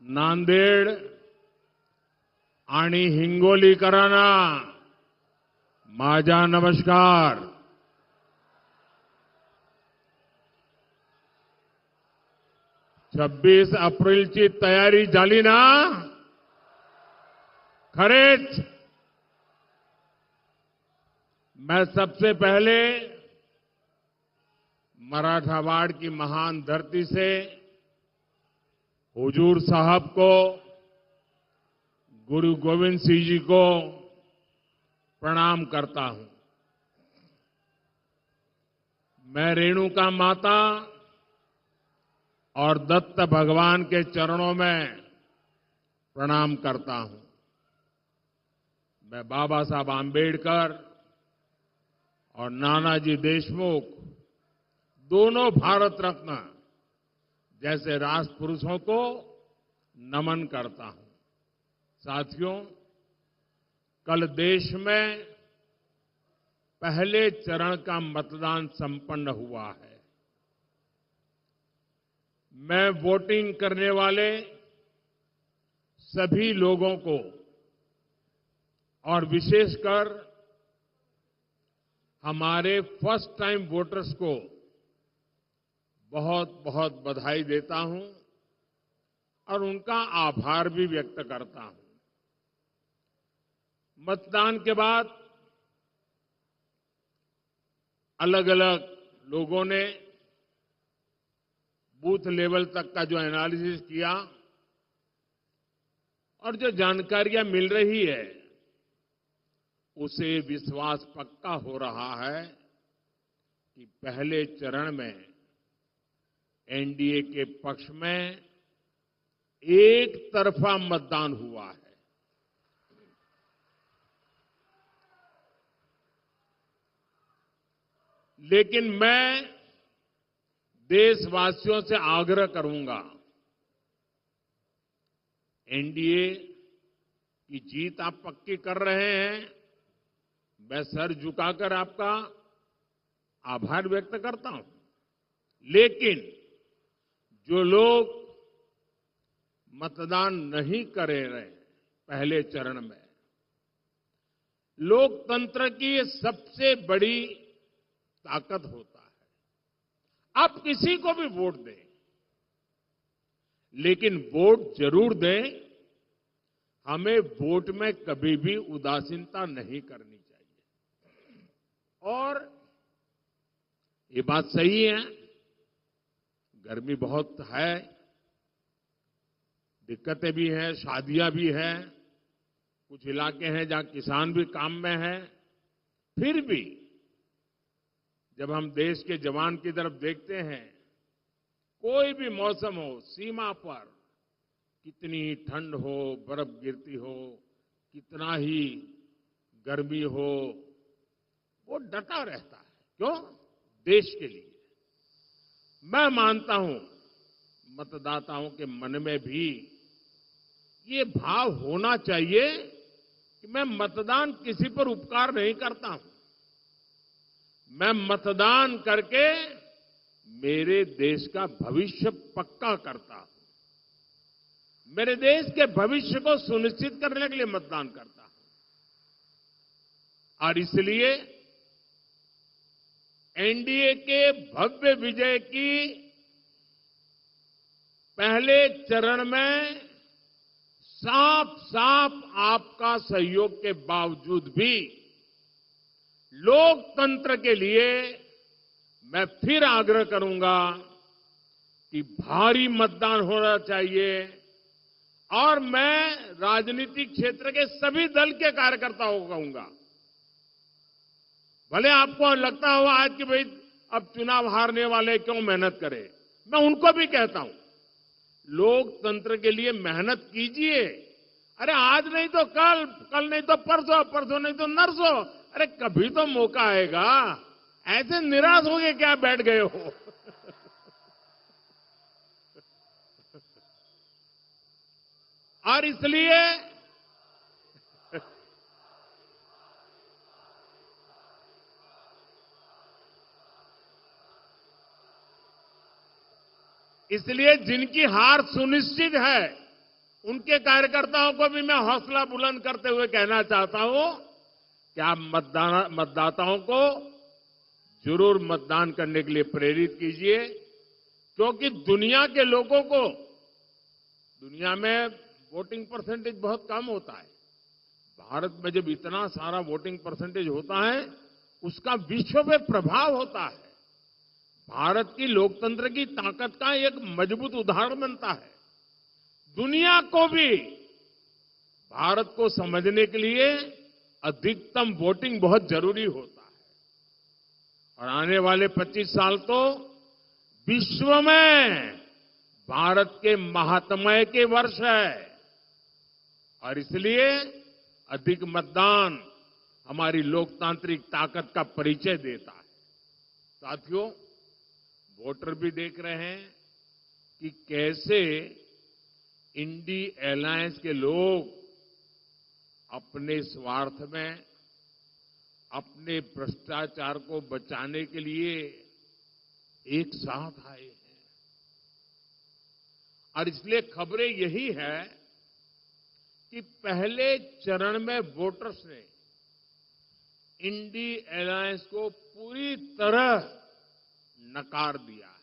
नांदेड आणि हिंगोलीकरांना माझा नमस्कार. 26 एप्रिलची तयारी झाली ना? खरेच मैं सबसे पहले मराठावाड़ की महान धरती से हुजूर साहब को, गुरु गोविंद सिंह जी को प्रणाम करता हूं. मैं रेणुका माता और दत्त भगवान के चरणों में प्रणाम करता हूं. मैं बाबा साहब आंबेडकर और नानाजी देशमुख, दोनों भारत रत्न जैसे राष्ट्रपुरुषों को नमन करता हूं. साथियों, कल देश में पहले चरण का मतदान संपन्न हुआ है. मैं वोटिंग करने वाले सभी लोगों को और विशेषकर हमारे फर्स्ट टाइम वोटर्स को बहुत बहुत बधाई देता हूं और उनका आभार भी व्यक्त करता हूं. मतदान के बाद अलग अलग लोगों ने बूथ लेवल तक का जो एनालिसिस किया और जो जानकारियां मिल रही है, उसे विश्वास पक्का हो रहा है कि पहले चरण में एनडीए के पक्ष में एक तरफा मतदान हुआ है. लेकिन मैं देशवासियों से आग्रह करूंगा, एनडीए की जीत आप पक्की कर रहे हैं, मैं सर झुकाकर आपका आभार व्यक्त करता हूं. लेकिन जो लोग मतदान नहीं कर रहे पहले चरण में, लोकतंत्र की ये सबसे बड़ी ताकत होता है. आप किसी को भी वोट दें, लेकिन वोट जरूर दें. हमें वोट में कभी भी उदासीनता नहीं करनी चाहिए. और ये बात सही है, गर्मी बहुत है, दिक्कतें भी हैं, शादियां भी हैं, कुछ इलाके हैं जहां किसान भी काम में हैं. फिर भी जब हम देश के जवान की तरफ देखते हैं, कोई भी मौसम हो, सीमा पर कितनी ही ठंड हो, बर्फ गिरती हो, कितना ही गर्मी हो, वो डटा रहता है. क्यों? देश के लिए. मैं मानता हूं मतदाताओं के मन में भी ये भाव होना चाहिए कि मैं मतदान किसी पर उपकार नहीं करता हूं. मैं मतदान करके मेरे देश का भविष्य पक्का करता हूं. मेरे देश के भविष्य को सुनिश्चित करने के लिए मतदान करता हूं. और इसलिए एनडीए के भव्य विजय की पहले चरण में साफ साफ आपका सहयोग के बावजूद भी लोकतंत्र के लिए मैं फिर आग्रह करूंगा कि भारी मतदान होना चाहिए. और मैं राजनीतिक क्षेत्र के सभी दल के कार्यकर्ताओं को कहूंगा, भले आपको लगता हो आज कि भाई अब चुनाव हारने वाले क्यों मेहनत करें, मैं उनको भी कहता हूं, लोकतंत्र के लिए मेहनत कीजिए. अरे आज नहीं तो कल, कल नहीं तो परसों, परसों नहीं तो नरसों. अरे कभी तो मौका आएगा. ऐसे निराश हो गए क्या बैठ गए हो? और इसलिए जिनकी हार सुनिश्चित है, उनके कार्यकर्ताओं को भी मैं हौसला बुलंद करते हुए कहना चाहता हूं कि आप मतदाताओं को जरूर मतदान करने के लिए प्रेरित कीजिए, क्योंकि दुनिया के लोगों को, दुनिया में वोटिंग परसेंटेज बहुत कम होता है। भारत में जब इतना सारा वोटिंग परसेंटेज होता है, उसका विश्व में प्रभाव होता है। भारत की लोकतंत्र की ताकत का एक मजबूत उदाहरण बनता है। दुनिया को भी भारत को समझने के लिए अधिकतम वोटिंग बहुत जरूरी होता है। और आने वाले 25 साल तो विश्व में भारत के महात्म्य के वर्ष है, और इसलिए अधिक मतदान हमारी लोकतांत्रिक ताकत का परिचय देता है। साथियों, वोटर भी देख रहे हैं कि कैसे इंडी अलायंस के लोग अपने स्वार्थ में, अपने भ्रष्टाचार को बचाने के लिए एक साथ आए हैं। और इसलिए खबरें यही है कि पहले चरण में वोटर्स ने इंडी अलायंस को पूरी तरह नकार दिया है,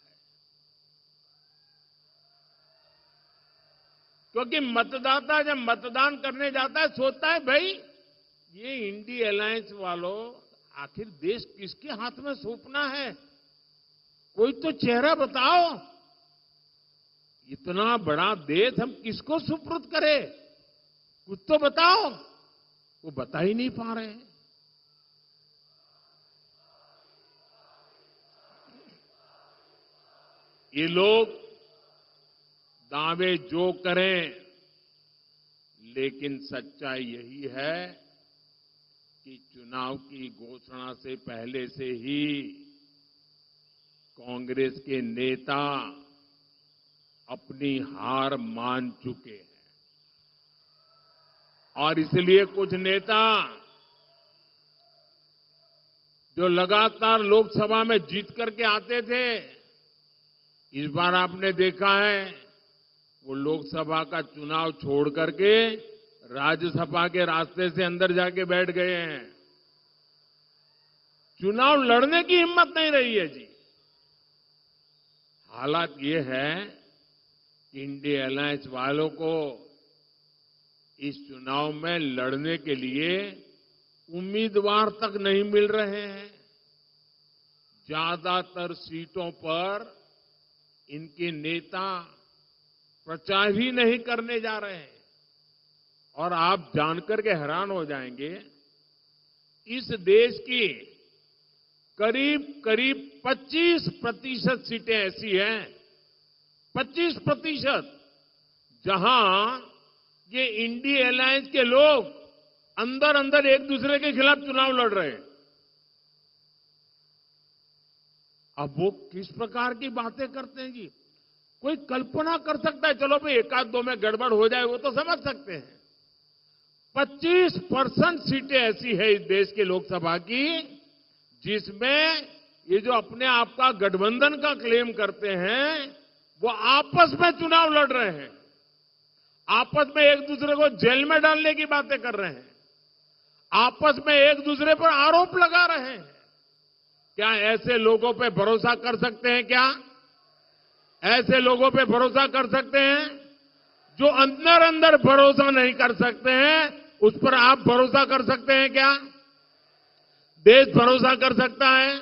क्योंकि मतदाता जब मतदान करने जाता है सोचता है, भाई ये इंडी अलायंस वालों आखिर देश किसके हाथ में सौंपना है, कोई तो चेहरा बताओ। इतना बड़ा देश हम किसको सुपुर्द करें, कुछ तो बताओ। वो बता ही नहीं पा रहे हैं। ये लोग दावे जो करें, लेकिन सच्चाई यही है कि चुनाव की घोषणा से पहले से ही कांग्रेस के नेता अपनी हार मान चुके हैं। और इसलिए कुछ नेता जो लगातार लोकसभा में जीत करके आते थे, इस बार आपने देखा है वो लोकसभा का चुनाव छोड़ करके राज्यसभा के रास्ते से अंदर जाके बैठ गए हैं। चुनाव लड़ने की हिम्मत नहीं रही है जी। हालात ये है कि इंडी अलायंस वालों को इस चुनाव में लड़ने के लिए उम्मीदवार तक नहीं मिल रहे हैं। ज्यादातर सीटों पर इनके नेता प्रचार ही नहीं करने जा रहे हैं। और आप जानकर के हैरान हो जाएंगे, इस देश की करीब करीब 25% सीटें ऐसी हैं, 25%, जहां ये इंडी अलायंस के लोग अंदर अंदर एक दूसरे के खिलाफ चुनाव लड़ रहे हैं। अब वो किस प्रकार की बातें करते हैं जी, कोई कल्पना कर सकता है। चलो भाई एक आध दो में गड़बड़ हो जाए वो तो समझ सकते हैं। 25% सीटें ऐसी है इस देश के लोकसभा की जिसमें ये जो अपने आप का गठबंधन का क्लेम करते हैं वो आपस में चुनाव लड़ रहे हैं, आपस में एक दूसरे को जेल में डालने की बातें कर रहे हैं, आपस में एक दूसरे पर आरोप लगा रहे हैं। क्या ऐसे लोगों पे भरोसा कर सकते हैं? क्या ऐसे लोगों पे भरोसा कर सकते हैं? जो अंदर अंदर भरोसा नहीं कर सकते हैं उस पर आप भरोसा कर सकते हैं क्या? देश भरोसा कर सकता है?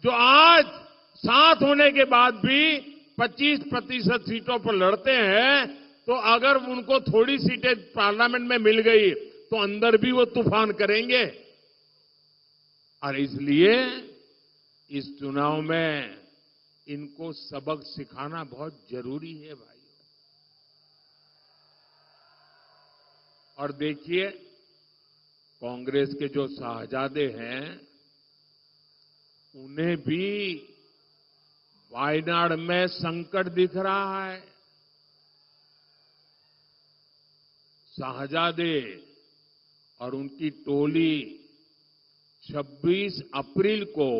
जो आज साथ होने के बाद भी 25% सीटों पर लड़ते हैं, तो अगर उनको थोड़ी सीटें पार्लियामेंट में मिल गई तो अंदर भी वो तूफान करेंगे। और इसलिए इस चुनाव में इनको सबक सिखाना बहुत जरूरी है भाई। और देखिए, कांग्रेस के जो शाहजादे हैं उन्हें भी वायनाड में संकट दिख रहा है। शाहजादे और उनकी टोली 26 अप्रैल को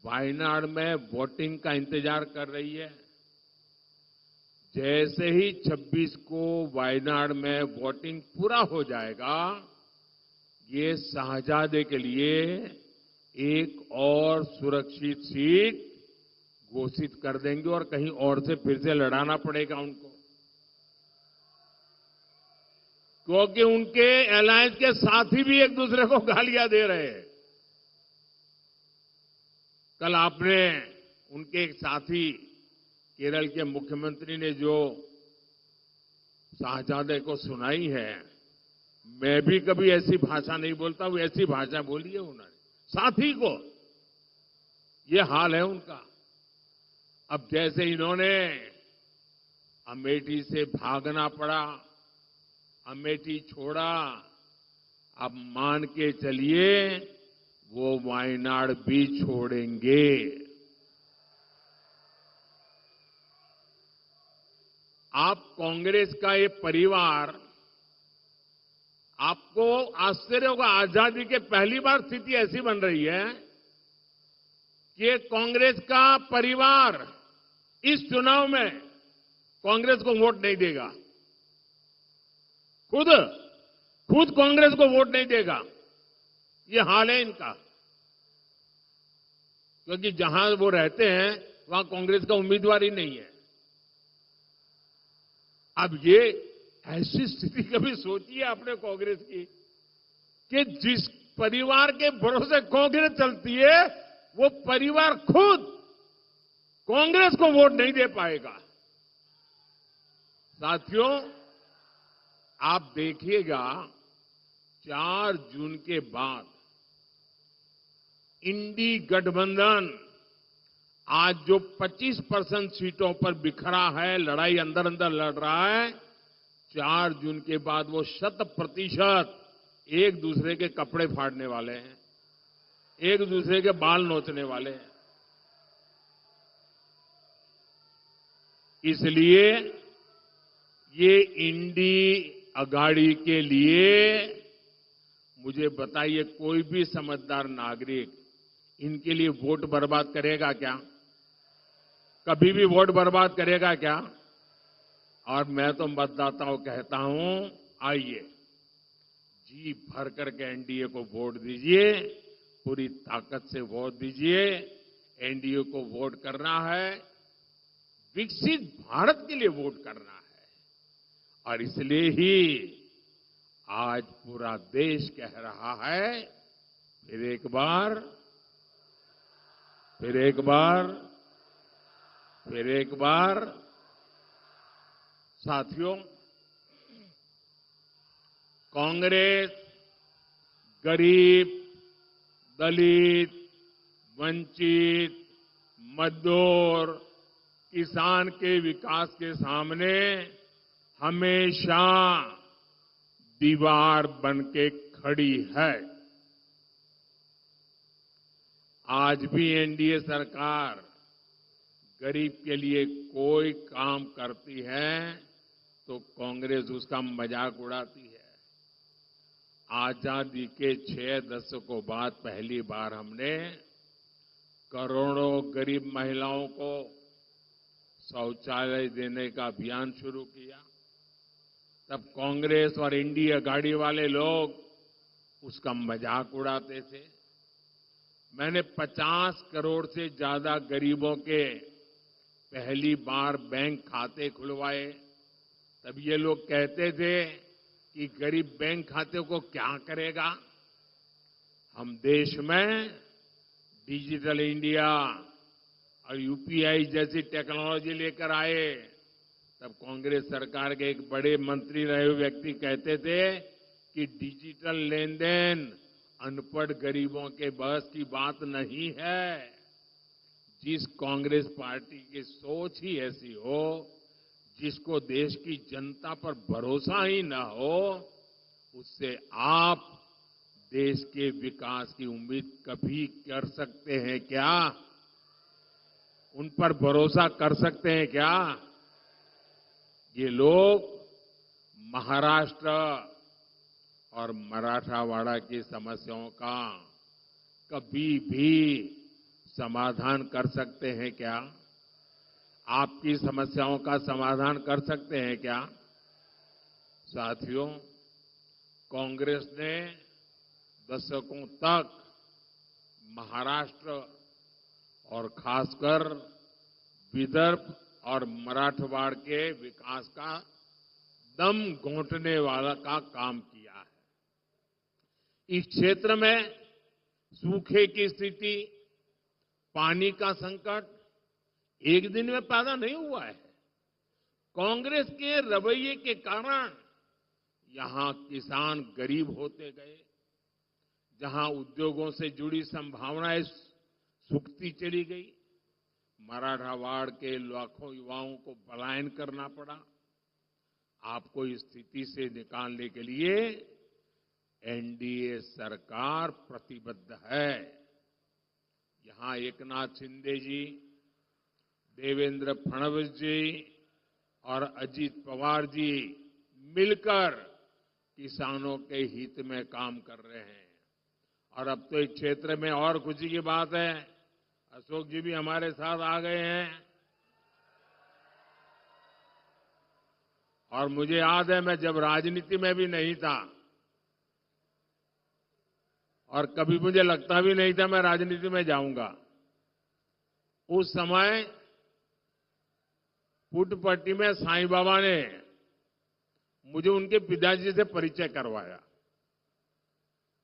वायनाड में वोटिंग का इंतजार कर रही है। जैसे ही 26 को वायनाड में वोटिंग पूरा हो जाएगा, ये शाहजादे के लिए एक और सुरक्षित सीट घोषित कर देंगे और कहीं और से फिर से लड़ाना पड़ेगा उनको, क्योंकि उनके अलायंस के साथी भी एक दूसरे को गालियां दे रहे हैं। कल आपने उनके एक साथी केरल के मुख्यमंत्री ने जो शाहजादे को सुनाई है, मैं भी कभी ऐसी भाषा नहीं बोलता हूं, ऐसी भाषा बोली है उन्होंने साथी को। ये हाल है उनका। अब जैसे इन्होंने अमेठी से भागना पड़ा, अमेठी छोड़ा, अब मान के चलिए वो वायनाड भी छोड़ेंगे। आप कांग्रेस का ये परिवार, आपको आश्चर्य होगा, आजादी के पहली बार स्थिति ऐसी बन रही है कि कांग्रेस का परिवार इस चुनाव में कांग्रेस को वोट नहीं देगा। खुद कांग्रेस को वोट नहीं देगा। ये हाल है इनका, क्योंकि जहां वो रहते हैं वहां कांग्रेस का उम्मीदवार ही नहीं है। अब ये ऐसी स्थिति कभी सोची है आपने कांग्रेस की कि जिस परिवार के भरोसे कांग्रेस चलती है, वो परिवार खुद कांग्रेस को वोट नहीं दे पाएगा। साथियों, आप देखिएगा 4 जून के बाद इंडी गठबंधन आज जो 25% सीटों पर बिखरा है, लड़ाई अंदर अंदर लड़ रहा है, 4 जून के बाद वो 100% एक दूसरे के कपड़े फाड़ने वाले हैं, एक दूसरे के बाल नोचने वाले हैं। इसलिए ये इंडी अघाड़ी के लिए मुझे बताइए, कोई भी समझदार नागरिक इनके लिए वोट बर्बाद करेगा क्या? कभी भी वोट बर्बाद करेगा क्या? और मैं तो मतदाताओं को कहता हूं, आइए जी भर करके एनडीए को वोट दीजिए, पूरी ताकत से वोट दीजिए। एनडीए को वोट करना है, विकसित भारत के लिए वोट करना है। और इसलिए ही आज पूरा देश कह रहा है, फिर एक बार, फिर एक बार, फिर एक बार। साथियों, कांग्रेस गरीब, दलित, वंचित, मजदूर, किसान के विकास के सामने हमेशा दीवार बन के खड़ी है। आज भी एनडीए सरकार गरीब के लिए कोई काम करती है तो कांग्रेस उसका मजाक उड़ाती है। आजादी के 6 दशकों बाद पहली बार हमने करोड़ों गरीब महिलाओं को शौचालय देने का अभियान शुरू किया। तब कांग्रेस और इंडिया अघाड़ी वाले लोग उसका मजाक उड़ाते थे। मैंने 50 करोड़ से ज्यादा गरीबों के पहली बार बैंक खाते खुलवाए। तब ये लोग कहते थे कि गरीब बैंक खाते को क्या करेगा। हम देश में डिजिटल इंडिया और यूपीआई जैसी टेक्नोलॉजी लेकर आए। तब कांग्रेस सरकार के एक बड़े मंत्री रहे हुए व्यक्ति कहते थे कि डिजिटल लेन देन अनपढ़ गरीबों के बस की बात नहीं है। जिस कांग्रेस पार्टी की सोच ही ऐसी हो, जिसको देश की जनता पर भरोसा ही न हो, उससे आप देश के विकास की उम्मीद कभी कर सकते हैं क्या? उन पर भरोसा कर सकते हैं क्या? ये लोग महाराष्ट्र और मराठवाड़ा की समस्याओं का कभी भी समाधान कर सकते हैं क्या? आपकी समस्याओं का समाधान कर सकते हैं क्या? साथियों, कांग्रेस ने दशकों तक महाराष्ट्र और खासकर विदर्भ और मराठवाड़ के विकास का दम घोंटने वाला का काम किया है। इस क्षेत्र में सूखे की स्थिति, पानी का संकट एक दिन में पैदा नहीं हुआ है। कांग्रेस के रवैये के कारण यहां किसान गरीब होते गए, जहां उद्योगों से जुड़ी संभावनाएं सूखती चली गई, मराठवाड़ के लाखों युवाओं को पलायन करना पड़ा। आपको इस स्थिति से निकालने के लिए एनडीए सरकार प्रतिबद्ध है। यहां एकनाथ शिंदे जी, देवेंद्र फडणवीस जी और अजीत पवार जी मिलकर किसानों के हित में काम कर रहे हैं। और अब तो इस क्षेत्र में और खुशी की बात है, अशोक जी भी हमारे साथ आ गए हैं। और मुझे याद है, मैं जब राजनीति में भी नहीं था और कभी मुझे लगता भी नहीं था मैं राजनीति में जाऊंगा, उस समय पुट्टपट्टी में साईं बाबा ने मुझे उनके पिताजी से परिचय करवाया।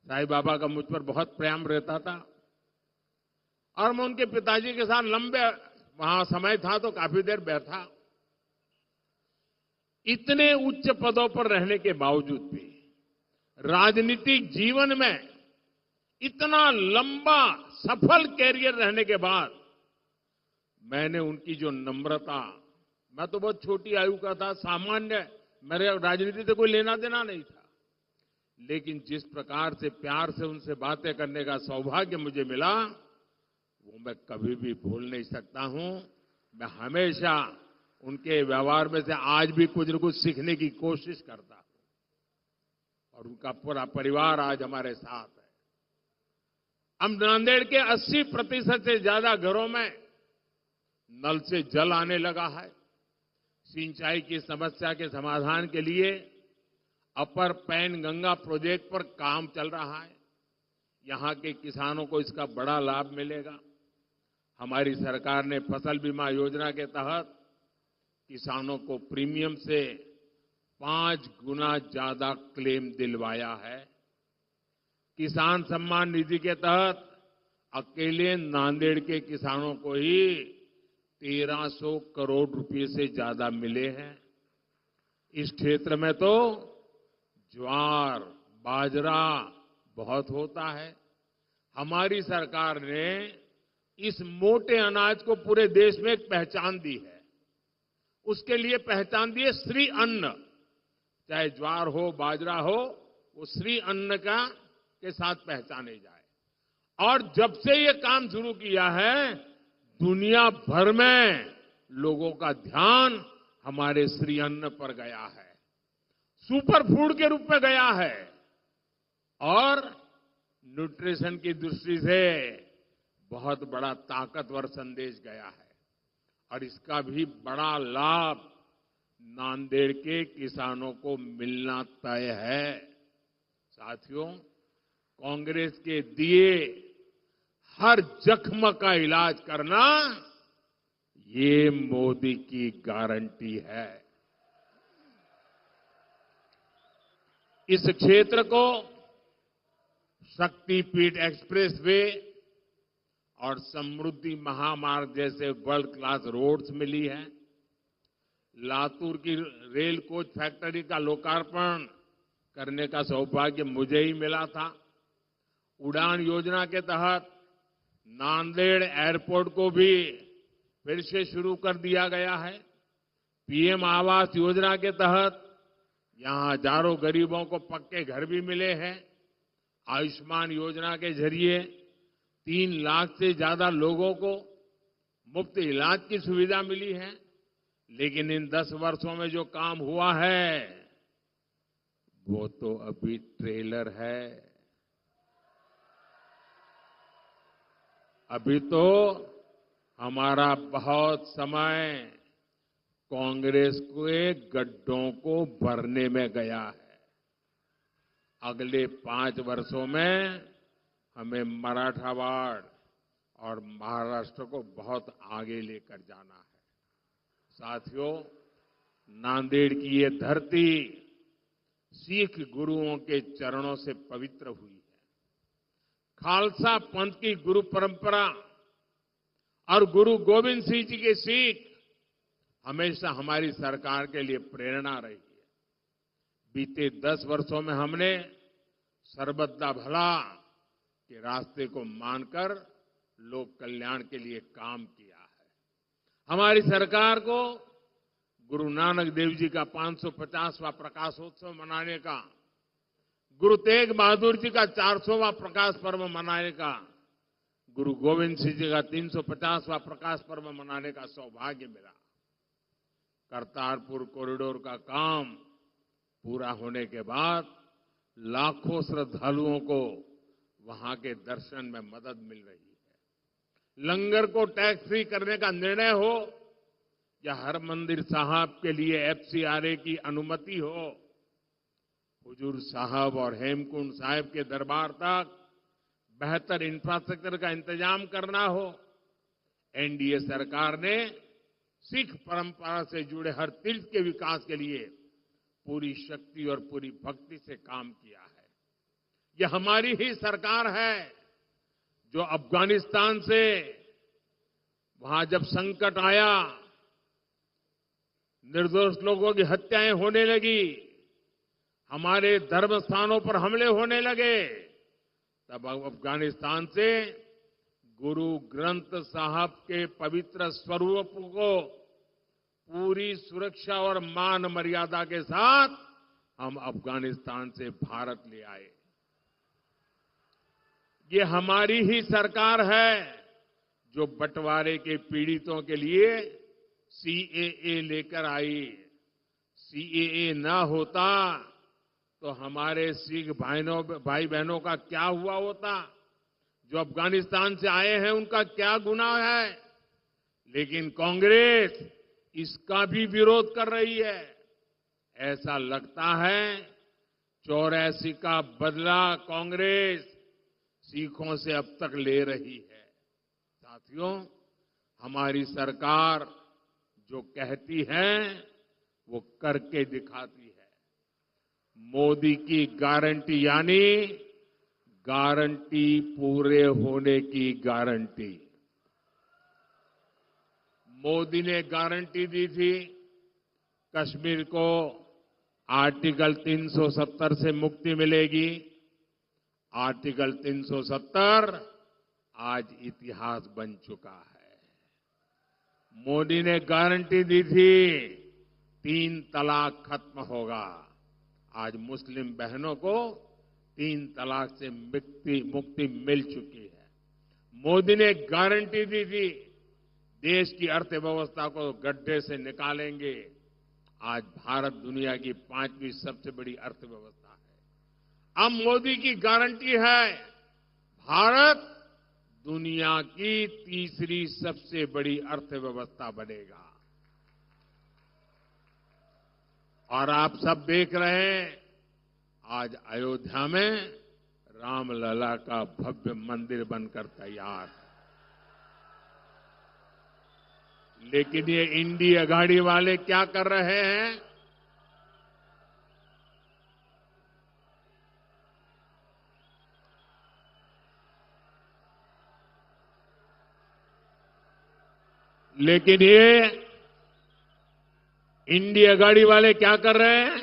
साईं बाबा का मुझ पर बहुत प्रेम रहता था और मैं उनके पिताजी के साथ लंबे वहां समय था तो काफी देर बैठा। इतने उच्च पदों पर रहने के बावजूद भी राजनीतिक जीवन में इतना लंबा सफल कैरियर रहने के बाद मैंने उनकी जो नम्रता, मैं तो बहुत छोटी आयु का था, सामान्य, मेरे राजनीति से कोई लेना देना नहीं था, लेकिन जिस प्रकार से प्यार से उनसे बातें करने का सौभाग्य मुझे मिला, वो मैं कभी भी भूल नहीं सकता हूं। मैं हमेशा उनके व्यवहार में से आज भी कुछ न कुछ सीखने की कोशिश करता हूं और उनका पूरा परिवार आज हमारे साथ है। अब नांदेड़ के 80% से ज्यादा घरों में नल से जल आने लगा है। सिंचाई की समस्या के समाधान के लिए अपर पैन गंगा प्रोजेक्ट पर काम चल रहा है। यहां के किसानों को इसका बड़ा लाभ मिलेगा। हमारी सरकार ने फसल बीमा योजना के तहत किसानों को प्रीमियम से 5 गुना ज्यादा क्लेम दिलवाया है। किसान सम्मान निधि के तहत अकेले नांदेड़ के किसानों को ही 1300 करोड़ रुपए से ज्यादा मिले हैं। इस क्षेत्र में तो ज्वार, बाजरा बहुत होता है। हमारी सरकार ने इस मोटे अनाज को पूरे देश में एक पहचान दी है। उसके लिए पहचान दी है श्री अन्न। चाहे ज्वार हो, बाजरा हो, वो श्री अन्न का के साथ पहचाने जाए। और जब से ये काम शुरू किया है, दुनिया भर में लोगों का ध्यान हमारे श्री अन्न पर गया है, सुपर फूड के रूप में गया है और न्यूट्रिशन की दृष्टि से बहुत बड़ा ताकतवर संदेश गया है। और इसका भी बड़ा लाभ नांदेड़ के किसानों को मिलना तय है। साथियों, कांग्रेस के दिए हर जख्म का इलाज करना, ये मोदी की गारंटी है। इस क्षेत्र को शक्तिपीठ एक्सप्रेस वे और समृद्धि महामार्ग जैसे वर्ल्ड क्लास रोड्स मिली है। लातूर की रेल कोच फैक्ट्री का लोकार्पण करने का सौभाग्य मुझे ही मिला था। उड़ान योजना के तहत नांदेड़ एयरपोर्ट को भी फिर से शुरू कर दिया गया है। पीएम आवास योजना के तहत यहां हजारों गरीबों को पक्के घर भी मिले हैं। आयुष्मान योजना के जरिए 3 लाख से ज्यादा लोगों को मुफ्त इलाज की सुविधा मिली है। लेकिन इन 10 वर्षों में जो काम हुआ है, वो तो अभी ट्रेलर है। अभी तो हमारा बहुत समय कांग्रेस के गड्ढों को भरने में गया है। अगले 5 वर्षों में हमें मराठवाड़ और महाराष्ट्र को बहुत आगे लेकर जाना है। साथियों, नांदेड़ की ये धरती सिख गुरुओं के चरणों से पवित्र हुई है। खालसा पंथ की गुरु परंपरा और गुरु गोविंद सिंह जी की सीख हमेशा हमारी सरकार के लिए प्रेरणा रही है। बीते 10 वर्षों में हमने सर्वदा भला के रास्ते को मानकर लोक कल्याण के लिए काम किया है। हमारी सरकार को गुरु नानक देव जी का 550वां प्रकाशोत्सव मनाने का, गुरु तेग बहादुर जी का 400वां प्रकाश पर्व मनाने का, गुरु गोविंद सिंह जी का 350वां प्रकाश पर्व मनाने का सौभाग्य मिला। करतारपुर कॉरिडोर का काम पूरा होने के बाद लाखों श्रद्धालुओं को वहां के दर्शन में मदद मिल रही है। लंगर को टैक्स फ्री करने का निर्णय हो या हर मंदिर साहब के लिए एफसीआरए की अनुमति हो, हुजूर साहब और हेमकुंड साहिब के दरबार तक बेहतर इंफ्रास्ट्रक्चर का इंतजाम करना हो, एनडीए सरकार ने सिख परंपरा से जुड़े हर तीर्थ के विकास के लिए पूरी शक्ति और पूरी भक्ति से काम किया है। यह हमारी ही सरकार है जो अफगानिस्तान से वहां जब संकट आया, निर्दोष लोगों की हत्याएं होने लगी, हमारे धर्म स्थानों पर हमले होने लगे, तब अफगानिस्तान से गुरु ग्रंथ साहब के पवित्र स्वरूप को पूरी सुरक्षा और मान मर्यादा के साथ हम अफगानिस्तान से भारत ले आए। ये हमारी ही सरकार है जो बंटवारे के पीड़ितों के लिए सीएए लेकर आई। सीएए ना होता तो हमारे सिख भाई बहनों का क्या हुआ होता? जो अफगानिस्तान से आए हैं उनका क्या गुनाह है? लेकिन कांग्रेस इसका भी विरोध कर रही है। ऐसा लगता है 84 का बदला कांग्रेस सिखों से अब तक ले रही है। साथियों, हमारी सरकार जो कहती है वो करके दिखाती है। मोदी की गारंटी यानी गारंटी पूरे होने की गारंटी। मोदी ने गारंटी दी थी कश्मीर को आर्टिकल 370 से मुक्ति मिलेगी। आर्टिकल 370 आज इतिहास बन चुका है। मोदी ने गारंटी दी थी 3 तलाक खत्म होगा। आज मुस्लिम बहनों को 3 तलाक से मुक्ति मिल चुकी है। मोदी ने गारंटी दी थी देश की अर्थव्यवस्था को गड्ढे से निकालेंगे। आज भारत दुनिया की 5वीं सबसे बड़ी अर्थव्यवस्था है। अब मोदी की गारंटी है भारत दुनिया की 3री सबसे बड़ी अर्थव्यवस्था बनेगा। और आप सब देख रहे हैं आज अयोध्या में रामलला का भव्य मंदिर बनकर तैयार है। लेकिन ये इंडिया गाड़ी वाले क्या कर रहे हैं? लेकिन ये इंडिया गाड़ी वाले क्या कर रहे हैं?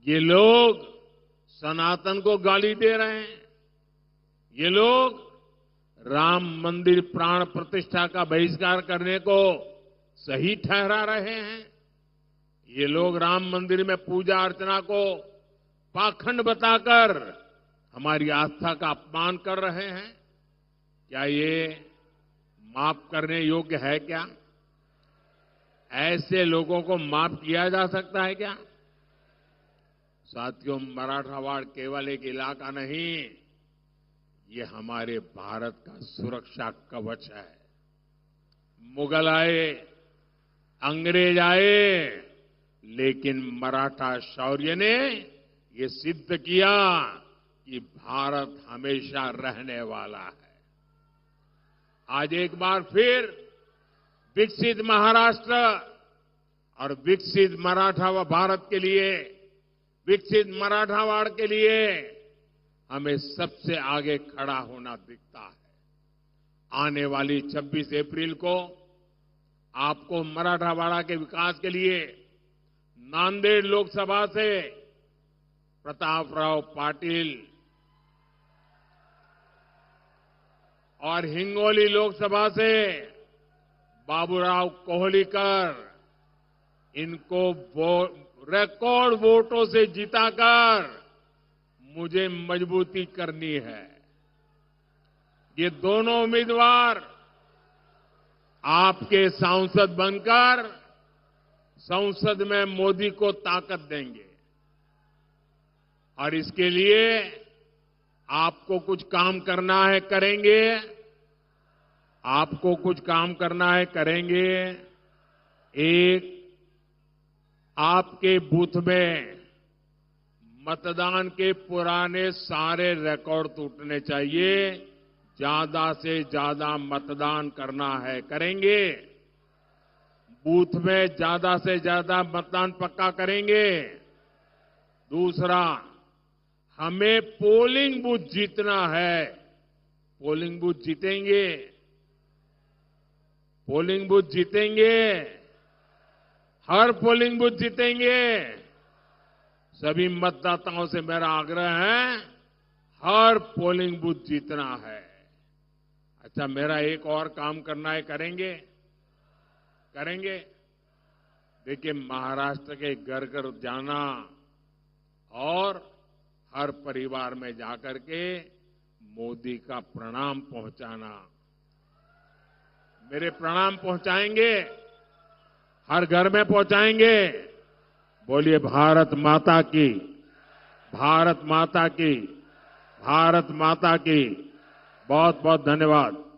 ये लोग सनातन को गाली दे रहे हैं। ये लोग राम मंदिर प्राण प्रतिष्ठा का बहिष्कार करने को सही ठहरा रहे हैं। ये लोग राम मंदिर में पूजा अर्चना को पाखंड बताकर हमारी आस्था का अपमान कर रहे हैं। क्या ये माफ करने योग्य है क्या? ऐसे लोगों को माफ किया जा सकता है क्या? साथियों, मराठवाड़ केवल एक इलाका नहीं, ये हमारे भारत का सुरक्षा कवच है। मुगल आए, अंग्रेज आए, लेकिन मराठा शौर्य ने ये सिद्ध किया कि भारत हमेशा रहने वाला है। आज एक बार फिर विकसित महाराष्ट्र और विकसित मराठा भारत के लिए, विकसित मराठावाड़ के लिए हमें सबसे आगे खड़ा होना दिखता है। आने वाली 26 अप्रैल को आपको मराठावाड़ा के विकास के लिए नांदेड़ लोकसभा से प्रतापराव पाटिल और हिंगोली लोकसभा से बाबूराव कोहलीकर, इनको रिकॉर्ड वोटों से जिताकर मुझे मजबूती करनी है। ये दोनों उम्मीदवार आपके सांसद बनकर संसद में मोदी को ताकत देंगे और इसके लिए आपको कुछ काम करना है, करेंगे। आपको कुछ काम करना है, करेंगे। एक, आपके बूथ में मतदान के पुराने सारे रिकॉर्ड टूटने चाहिए। ज्यादा से ज्यादा मतदान करना है, करेंगे। बूथ में ज्यादा से ज्यादा मतदान पक्का करेंगे। दूसरा, हमें पोलिंग बूथ जीतना है। पोलिंग बूथ जीतेंगे, पोलिंग बूथ जीतेंगे, हर पोलिंग बूथ जीतेंगे। सभी मतदाताओं से मेरा आग्रह है, हर पोलिंग बूथ जीतना है। अच्छा, मेरा एक और काम करना है, करेंगे? करेंगे। देखिए, महाराष्ट्र के घर घर जाना और हर परिवार में जाकर के मोदी का प्रणाम पहुंचाना। मेरे प्रणाम पहुंचाएंगे, हर घर में पहुंचाएंगे। बोलिए भारत माता की, भारत माता की, भारत माता की। बहुत बहुत धन्यवाद।